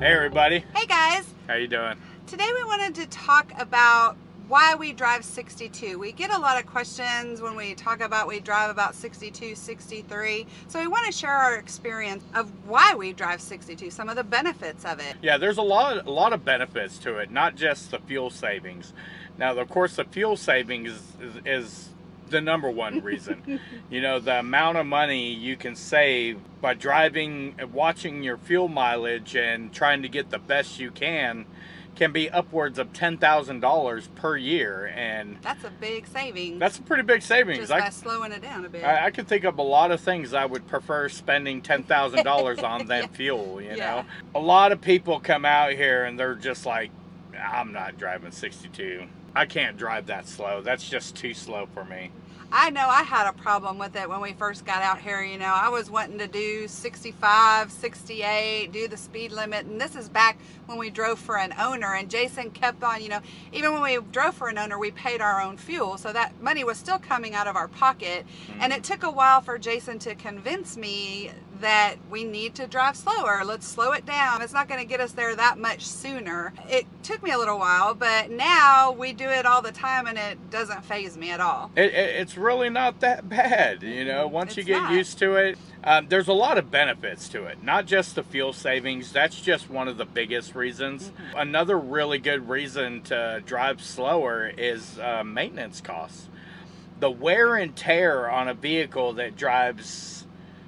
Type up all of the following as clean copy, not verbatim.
Hey everybody. Hey guys. How you doing? Today we wanted to talk about why we drive 62. We get a lot of questions when we talk about we drive about 62, 63. So we want to share our experience of why we drive 62, some of the benefits of it. Yeah, there's a lot of benefits to it, not just the fuel savings. Now, of course, the fuel savings is the number one reason. You know, the amount of money you can save by driving, watching your fuel mileage and trying to get the best you can be upwards of $10,000 per year, and that's a big savings. That's a pretty big savings. Just by slowing it down a bit. I could think of a lot of things I would prefer spending $10,000 on than fuel. You know, a lot of people come out here and they're just like, I'm not driving 62. I can't drive that slow. That's just too slow for me. I know I had a problem with it when we first got out here. You know, I was wanting to do 65, 68, do the speed limit. And this is back when we drove for an owner. And Jason kept on, you know, even when we drove for an owner, we paid our own fuel. So that money was still coming out of our pocket. And it took a while for Jason to convince me that we need to drive slower. Let's slow it down. It's not going to get us there that much sooner. It took me a little while, but now we do it all the time and it doesn't faze me at all. It's really not that bad, you know, once you get used to it. There's a lot of benefits to it, not just the fuel savings. That's just one of the biggest reasons. Another really good reason to drive slower is maintenance costs. The wear and tear on a vehicle that drives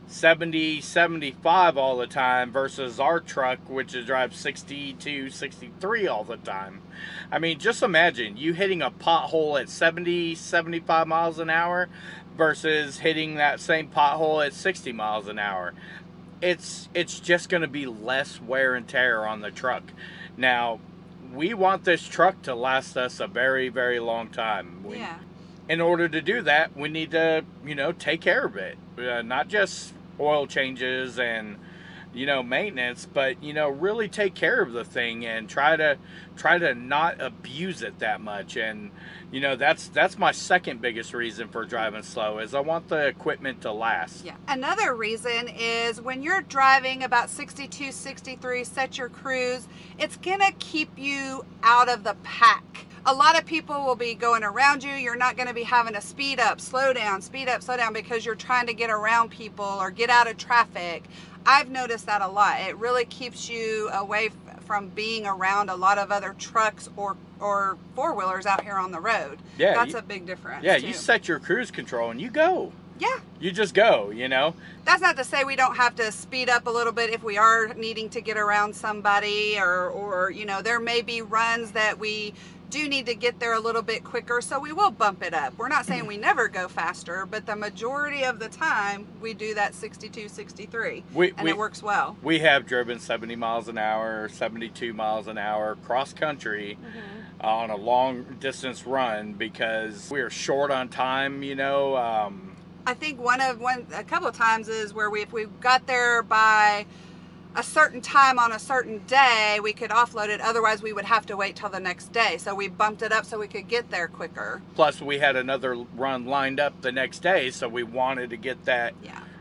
70, 75 all the time versus our truck, which drives 62, 63 all the time. I mean, just imagine you hitting a pothole at 70, 75 miles an hour versus hitting that same pothole at 60 miles an hour. It's just going to be less wear and tear on the truck. Now, we want this truck to last us a very, very long time. In order to do that, we need to, you know, take care of it. Not just oil changes and, you know, maintenance, but, you know, really take care of the thing and try to not abuse it that much. And, you know, that's my second biggest reason for driving slow, is I want the equipment to last. Yeah. Another reason is when you're driving about 62, 63, set your cruise, it's gonna keep you out of the pack. A lot of people will be going around you. You're not going to be having to speed up, slow down, speed up, slow down, because you're trying to get around people or get out of traffic. I've noticed that a lot. It really keeps you away from being around a lot of other trucks or four-wheelers out here on the road. Yeah, that's a big difference. Yeah, too. You set your cruise control and you go. Yeah. You just go, you know. That's not to say we don't have to speed up a little bit if we are needing to get around somebody, or you know, there may be runs that we do need to get there a little bit quicker, so we will bump it up. We're not saying we never go faster, but the majority of the time we do that 62, 63, and it works well. We have driven 70 miles an hour, 72 miles an hour cross country on a long distance run because we're short on time, you know. I think a couple of times is where if we got there by a certain time on a certain day, we could offload it. Otherwise, we would have to wait till the next day. So we bumped it up so we could get there quicker. Plus, we had another run lined up the next day, so we wanted to get that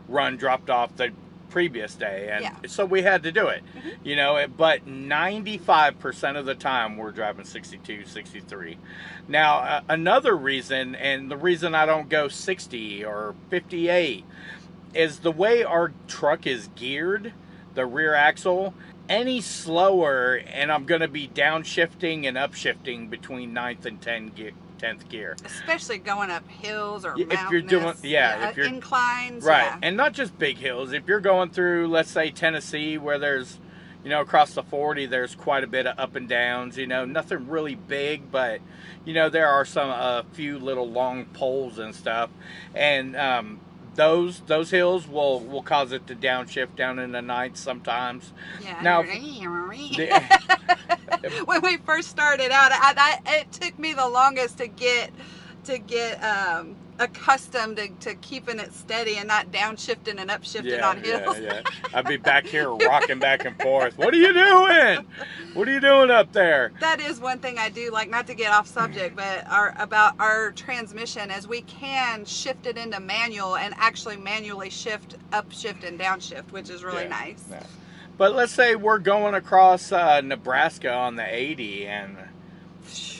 run dropped off the previous day, and so we had to do it. You know, but 95% of the time we're driving 62, 63. Now, another reason, and the reason I don't go 60 or 58, is the way our truck is geared. The rear axle, any slower and I'm going to be downshifting and upshifting between 9th and 10th gear. Especially going up hills or if you're doing, if you're inclines. Right, and not just big hills. If you're going through, let's say, Tennessee, where there's, you know, across the 40, there's quite a bit of up and downs, you know, nothing really big, but, you know, there are a few little long poles and stuff. And, those hills will cause it to downshift down in the night sometimes. Yeah. Now, when we first started out, it took me the longest to get accustomed to keeping it steady and not downshifting and upshifting on hills. I'd be back here rocking back and forth. What are you doing? What are you doing up there? That is one thing I do like, not to get off subject, but about our transmission is we can shift it into manual and actually manually shift, upshift, and downshift, which is really nice. Yeah. But let's say we're going across Nebraska on the 80 and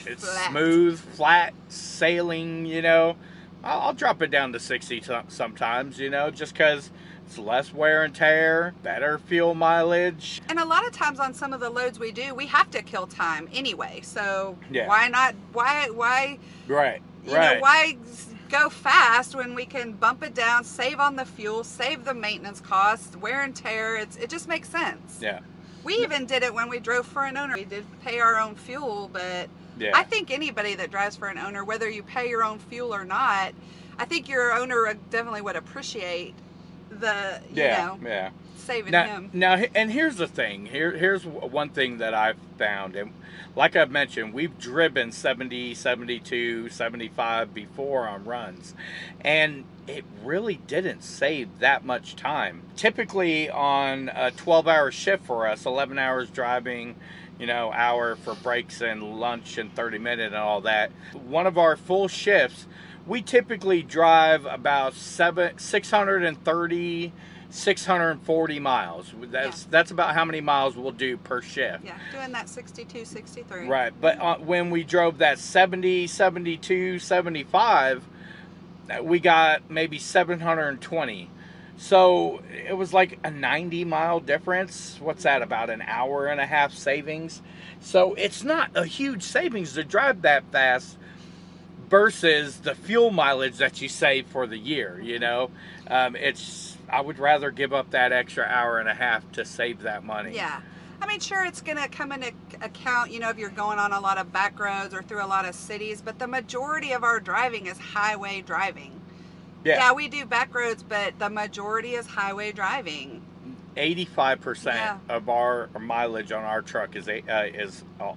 it's smooth, flat sailing, you know. I'll drop it down to 60 sometimes, you know, just because it's less wear and tear, better fuel mileage. And a lot of times on some of the loads we do, we have to kill time anyway. So yeah. why not? Why? Right. You know, why go fast when we can bump it down, save on the fuel, save the maintenance costs, wear and tear? It just makes sense. Yeah. We even did it when we drove for an owner. We did pay our own fuel, but yeah. I think anybody that drives for an owner, whether you pay your own fuel or not, I think your owner definitely would appreciate the, you know, saving him. Now, and here's the thing. Here's one thing that I've found. And like I've mentioned, we've driven 70, 72, 75 before on runs. And it really didn't save that much time. Typically on a 12-hour shift for us, 11 hours driving, you know, hour for breaks and lunch and 30 minutes and all that. One of our full shifts, we typically drive about 630, 640 miles. That's about how many miles we'll do per shift. Yeah, doing that 62, 63. Right, but when we drove that 70, 72, 75, we got maybe 720. So it was like a 90-mile difference. What's that, about an hour and a half savings? So it's not a huge savings to drive that fast versus the fuel mileage that you save for the year, you know. I would rather give up that extra hour and a half to save that money. Yeah. I mean, sure, it's going to come into account, you know, if you're going on a lot of back roads or through a lot of cities, but the majority of our driving is highway driving. Yeah, we do back roads, but the majority is highway driving. 85% of our mileage on our truck is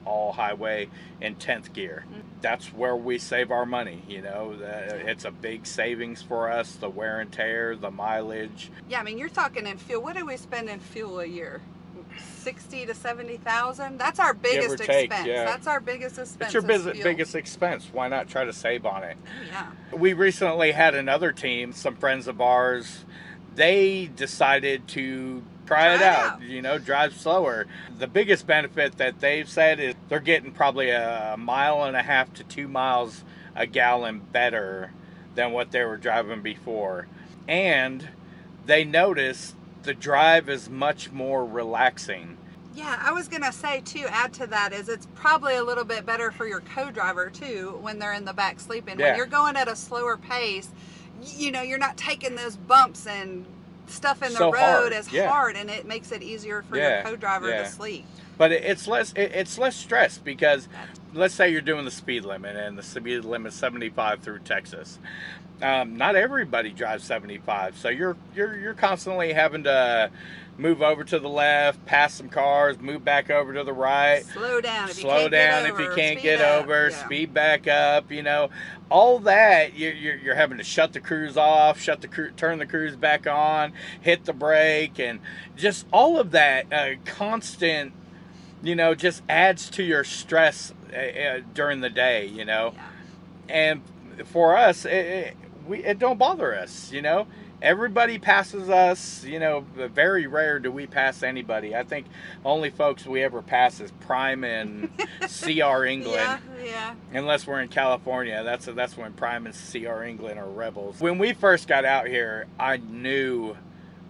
all highway in 10th gear. Mm-hmm. That's where we save our money, you know. It's a big savings for us, the wear and tear, the mileage. Yeah, I mean, you're talking in fuel. What do we spend in fuel a year? 60 to 70,000. That's our biggest expense. Yeah. That's our biggest expense. It's your biggest expense. Why not try to save on it? Yeah. We recently had another team, some friends of ours. They decided to try it out, you know, drive slower. The biggest benefit that they've said is they're getting probably a mile and a half to 2 miles a gallon better than what they were driving before. And they noticed the drive is much more relaxing. Yeah, I was going to say, too, add to that is it's probably a little bit better for your co-driver, too, when they're in the back sleeping. Yeah. When you're going at a slower pace, you know, you're not taking those bumps and stuff in the road as hard, and it makes it easier for your co-driver to sleep. But it's less stress because let's say you're doing the speed limit and the speed limit is 75 through Texas. Not everybody drives 75, so you're constantly having to move over to the left, pass some cars, move back over to the right. Slow down if you can't get over. Speed back up. You know, all that you're having to shut the cruise off, turn the cruise back on, hit the brake, and just all of that constant. You know, just adds to your stress during the day. You know, and for us, it don't bother us. You know. Everybody passes us, you know, very rare do we pass anybody. I think only folks we ever pass is Prime and CR England. Yeah. Unless we're in California. That's when Prime and CR England are rebels. When we first got out here, I knew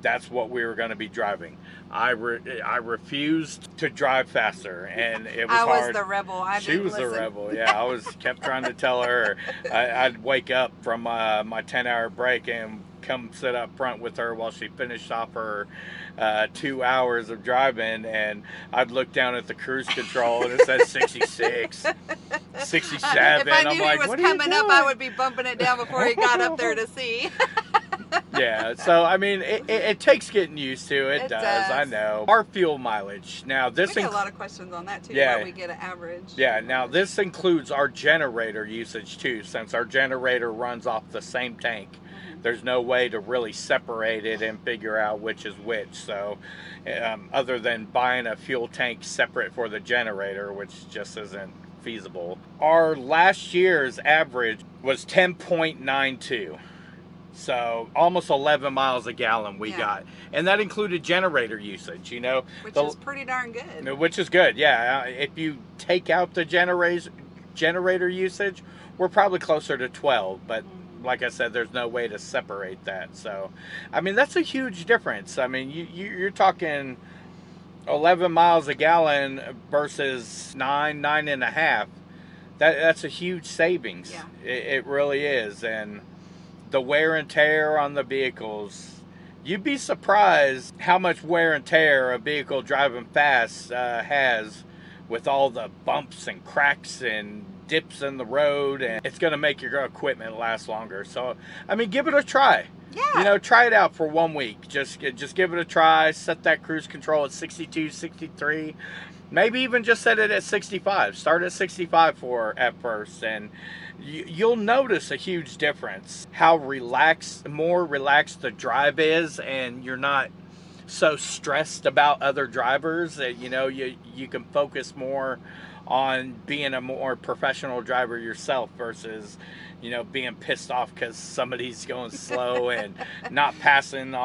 that's what we were going to be driving. I refused to drive faster, and it was hard. I was the rebel. She was the rebel. Yeah, I kept trying to tell her. I'd wake up from my 10-hour break and come sit up front with her while she finished off her 2 hours of driving, and I'd look down at the cruise control and it said 66, 67. If I knew I'm like, he was coming up, I would be bumping it down before he got up there to see. Yeah, so I mean, it takes getting used to. It does. I know. Our fuel mileage. Now this we get a lot of questions on that too. Yeah, where we get an average. Yeah. Now this includes our generator usage too, since our generator runs off the same tank. There's no way to really separate it and figure out which is which. So, other than buying a fuel tank separate for the generator, which just isn't feasible. Our last year's average was 10.92. So almost 11 miles a gallon we got. And that included generator usage, you know. Which is pretty darn good. Which is good, yeah. If you take out the generator usage, we're probably closer to 12. But like I said, there's no way to separate that. So, I mean, that's a huge difference. I mean, you're talking 11 miles a gallon versus 9.5. That's a huge savings. Yeah. It really is. And the wear and tear on the vehicles, you'd be surprised how much wear and tear a vehicle driving fast has, with all the bumps and cracks and dips in the road, and it's going to make your equipment last longer. So, I mean, give it a try. Yeah. You know, try it out for 1 week. Just give it a try. Set that cruise control at 62, 63. Maybe even just set it at 65. Start at 65 at first, and you'll notice a huge difference. How more relaxed the drive is, and you're not so stressed about other drivers. You know, you can focus more on being a more professional driver yourself versus, you know, being pissed off because somebody's going slow and not passing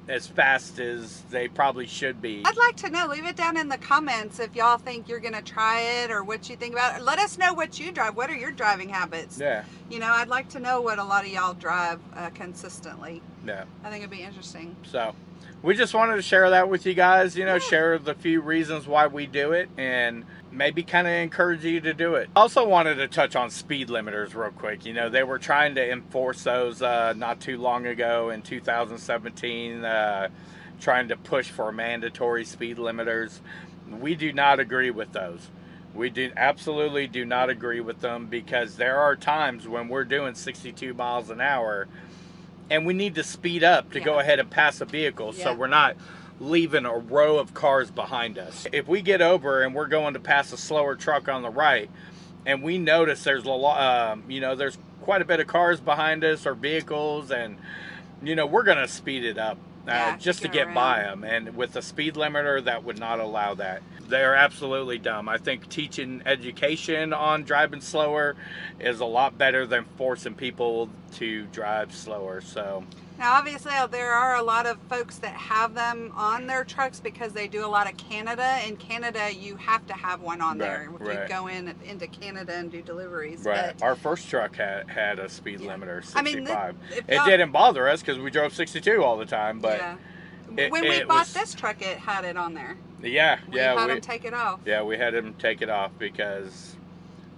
as fast as they probably should be. I'd like to know. Leave it down in the comments if y'all think you're going to try it or what you think about it. Let us know what you drive. What are your driving habits? Yeah. You know, I'd like to know what a lot of y'all drive consistently. Yeah. I think it'd be interesting. So, we just wanted to share that with you guys, you know, share the few reasons why we do it, and maybe kind of encourage you to do it. Also wanted to touch on speed limiters real quick. You know, they were trying to enforce those not too long ago in 2017, trying to push for mandatory speed limiters. We do not agree with those. We absolutely do not agree with them, because there are times when we're doing 62 miles an hour and we need to speed up to go ahead and pass a vehicle, so we're not leaving a row of cars behind us. If we get over and we're going to pass a slower truck on the right, and we notice there's a lot, you know, there's quite a bit of cars behind us or vehicles, and you know, we're gonna speed it up just to get by them. And with the speed limiter, that would not allow that. They're absolutely dumb. I think teaching education on driving slower is a lot better than forcing people to drive slower. So now, obviously, there are a lot of folks that have them on their trucks because they do a lot of Canada. In Canada, you have to have one on there if you go into Canada and do deliveries. Right. Our first truck had a speed limiter, 65. I mean, it didn't bother us because we drove 62 all the time. But when we bought this truck, it had it on there. We had them take it off. Yeah, we had them take it off because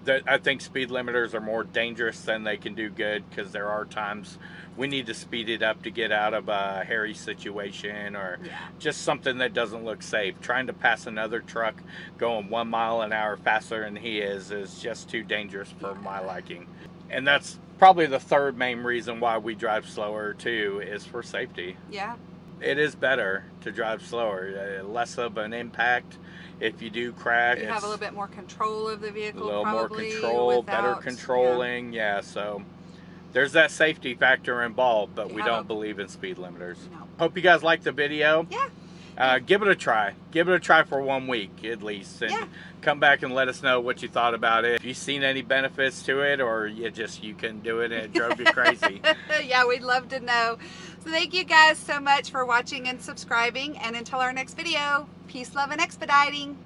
I think speed limiters are more dangerous than they can do good, because there are times we need to speed it up to get out of a hairy situation or just something that doesn't look safe. Trying to pass another truck going 1 mile an hour faster than he is just too dangerous for my liking. And that's probably the third main reason why we drive slower too, is for safety. Yeah. It is better to drive slower, less of an impact. If you do crash, you have a little bit more control of the vehicle, a little more control, better controlling. Yeah, so there's that safety factor involved, but we don't believe in speed limiters. No. Hope you guys liked the video. Yeah. Give it a try. Give it a try for 1 week at least, and come back and let us know what you thought about it. If you've seen any benefits to it, or you couldn't do it and it drove you crazy. Yeah, we'd love to know. So thank you guys so much for watching and subscribing, and until our next video, peace, love, and expediting.